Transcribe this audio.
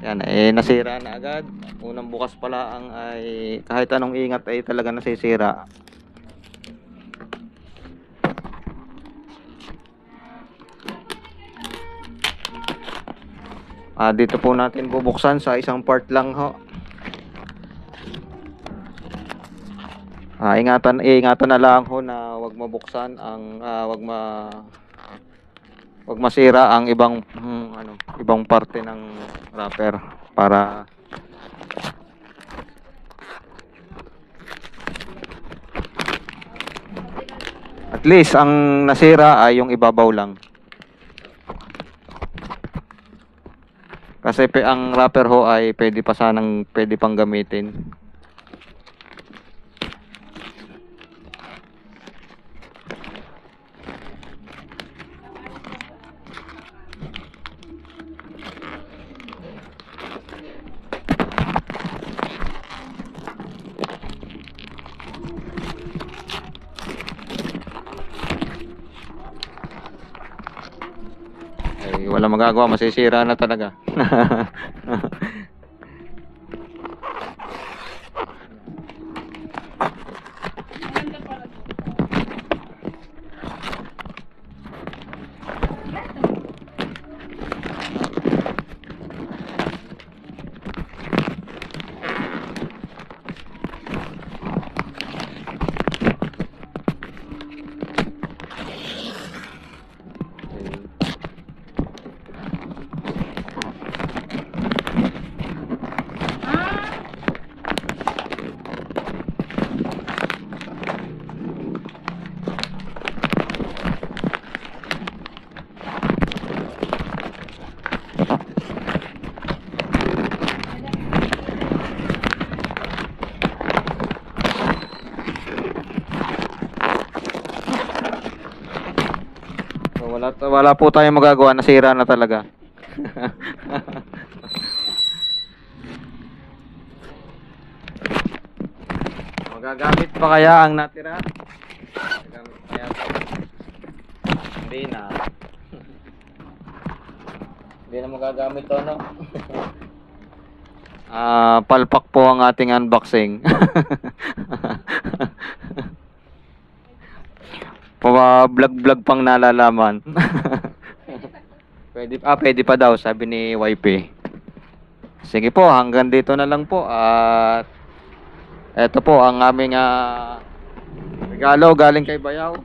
Yan, nasira na agad. Unang bukas pala ang ay kahit anong ingat ay talaga nasisira. Dito po natin bubuksan sa isang part lang ho. Ingatan na lang ho na wag mabuksan ang wag masira ang ibang parte ng wrapper para at least ang nasira ay yung ibabaw lang. Kasi ang wrapper ho ay pwede pang gamitin. Wala magagawa, masisira na talaga. Wala po tayong magagawa, nasira na talaga. Magagamit pa kaya ang natira? Magagamit pa kaya pa? Hindi na. Hindi na magagamit to, no? Palpak po ang ating unboxing. Vlog pang nalalaman. Pwede pa daw, sabi ni YP. Sige po, hanggang dito na lang po. At eto po ang aming regalo galing kay Bayaw.